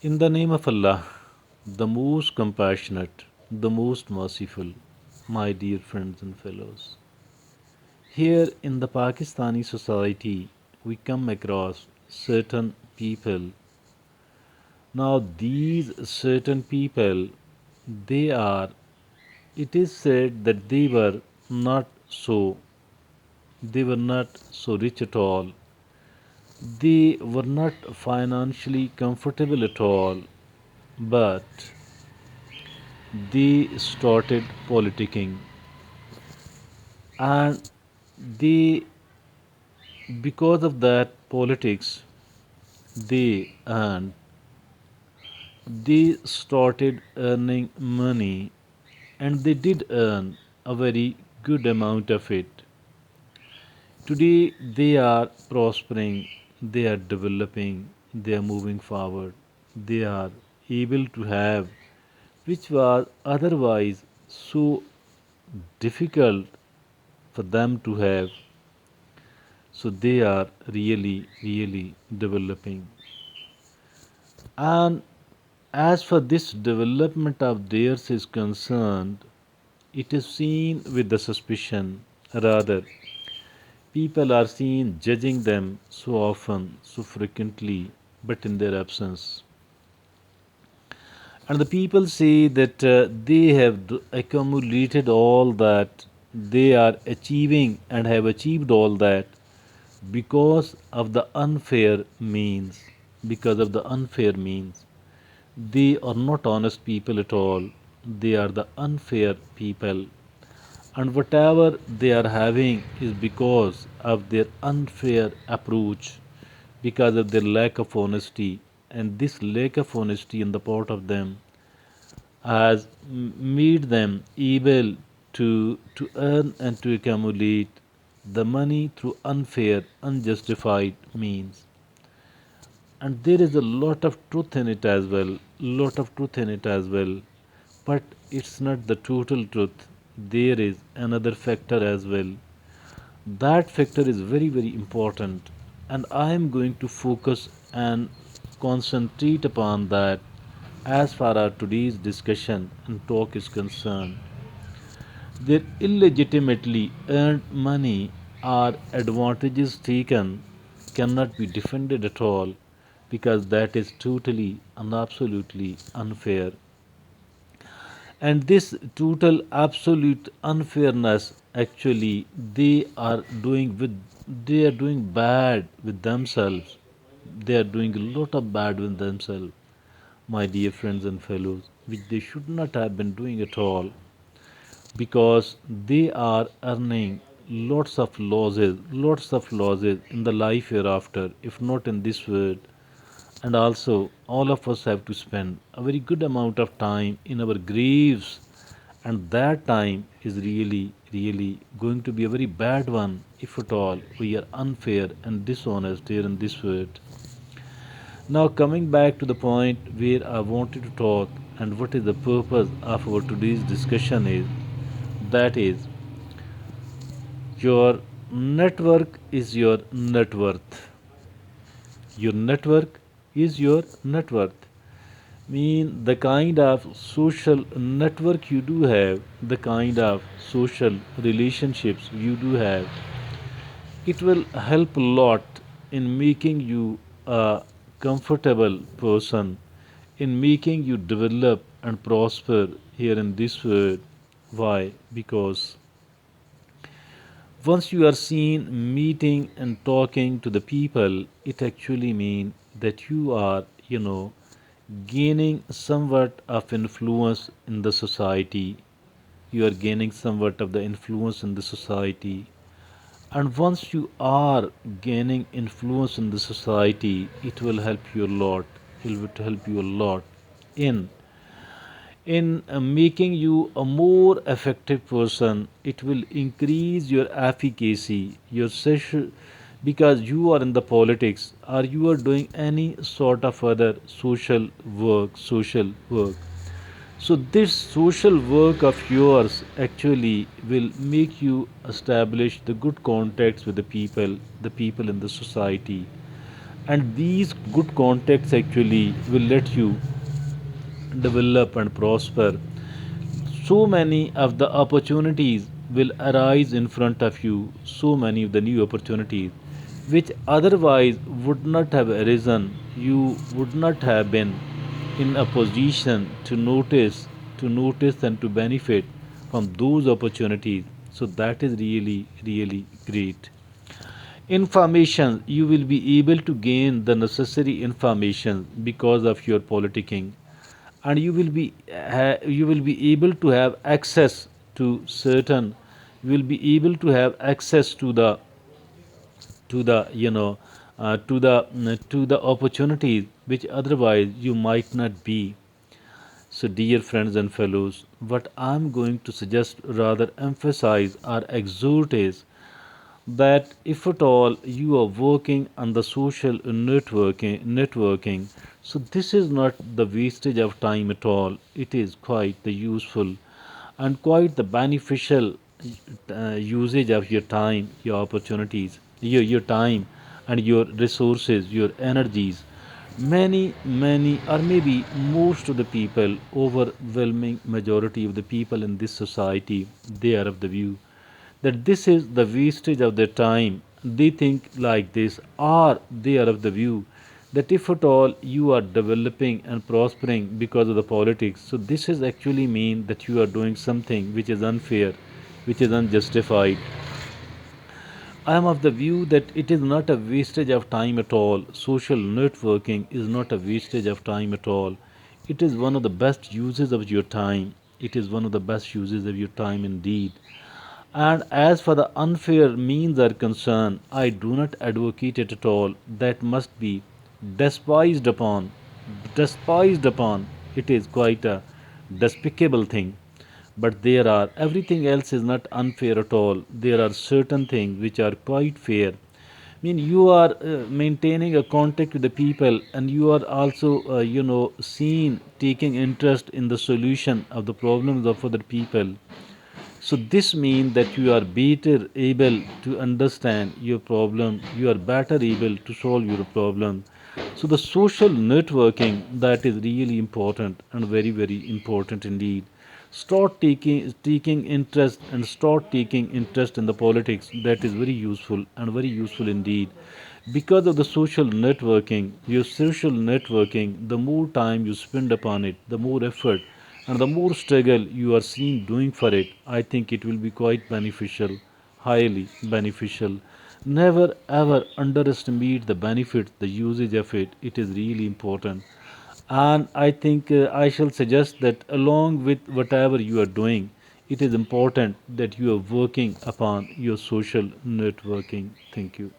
In the name of Allah, the most compassionate, the most merciful, my dear friends and fellows. Here in the Pakistani society, we come across certain people. Now, these certain people, they are, it is said that they were not so rich at all. They were not financially comfortable at all, but they started politicking and they because of that politics they they started earning money, and they did earn a very good amount of it. Today they are prospering, they are developing, they are moving forward, they are able to have which was otherwise so difficult for them to have. So they are really developing. And as for this development of theirs is concerned, it is seen with the suspicion. Rather, people are seen judging them so often, so frequently, but in their absence. And the people say that they have accumulated all that they are achieving and have achieved all that because of the unfair means. Because of the unfair means. They are not honest people at all. They are the unfair people. And whatever they are having is because of their unfair approach, because of their lack of honesty. And this lack of honesty on the part of them has made them able to earn and to accumulate the money through unfair, unjustified means. And there is a lot of truth in it as well, lot of truth in it as well, but it's not the total truth. There is another factor as well. That factor is very important, and I am going to focus and concentrate upon that as far as today's discussion and talk is concerned. Their illegitimately earned money or advantages taken cannot be defended at all, because that is totally and absolutely unfair. And this total absolute unfairness, actually they are doing bad with themselves. They are doing a lot of bad with themselves, my dear friends and fellows, which they should not have been doing at all, because they are earning lots of losses in the life hereafter, if not in this world. And also, all of us have to spend a very good amount of time in our graves, and that time is really going to be a very bad one if at all we are unfair and dishonest here in this world. Now, coming back to the point where I wanted to talk, and what is the purpose of our today's discussion is that is, your network is your net worth. Your network is your net worth. Mean the kind of social network you do have, the kind of social relationships you do have, it will help a lot in making you a comfortable person, in making you develop and prosper here in this world. Why? Because once you are seen meeting and talking to the people, it actually means that you are, gaining somewhat of influence in the society. You are gaining somewhat of the influence in the society. And once you are gaining influence in the society, it will help you a lot. It will help you a lot in making you a more effective person. It will increase your efficacy, your session, because you are in the politics or you are doing any sort of other social work. So this social work of yours actually will make you establish the good contacts with the people in the society. And these good contacts actually will let you develop and prosper. So many of the opportunities will arise in front of you, so many of the new opportunities which otherwise would not have arisen. You would not have been in a position to notice and to benefit from those opportunities. So that is really, really great. Information, you will be able to gain the necessary information because of your politicking, and you will be able to have access to certain, you will be able to have access to the opportunities which otherwise you might not be. So dear friends and fellows, what I'm going to suggest, rather emphasize or exhort, is that if at all you are working on the social networking, so this is not the wastage of time at all. It is quite the useful and quite the beneficial usage of your time, your opportunities, your time and your resources, your energies. Many or maybe most of the people, overwhelming majority of the people in this society, they are of the view that this is the wastage of their time. They think like this, or they are of the view that if at all you are developing and prospering because of the politics, so this is actually mean that you are doing something which is unfair, which is unjustified. I am of the view that it is not a wastage of time at all. Social networking is not a wastage of time at all. It is one of the best uses of your time. It is one of the best uses of your time indeed. And as for the unfair means are concerned, I do not advocate it at all. That must be despised upon. Despised upon. It is quite a despicable thing. But there are, everything else is not unfair at all. There are certain things which are quite fair. I mean, you are maintaining a contact with the people, and you are also, seen taking interest in the solution of the problems of other people. So this means that you are better able to understand your problem, you are better able to solve your problem. So the social networking, that is really important and very, very important indeed. Start taking interest and start taking interest in the politics. That is very useful and very useful indeed. Because of the social networking, your social networking, the more time you spend upon it, the more effort and the more struggle you are seen doing for it, I think it will be quite beneficial, highly beneficial. Never ever underestimate the benefits, the usage of it. It is really important. And I think I shall suggest that along with whatever you are doing, it is important that you are working upon your social networking. Thank you.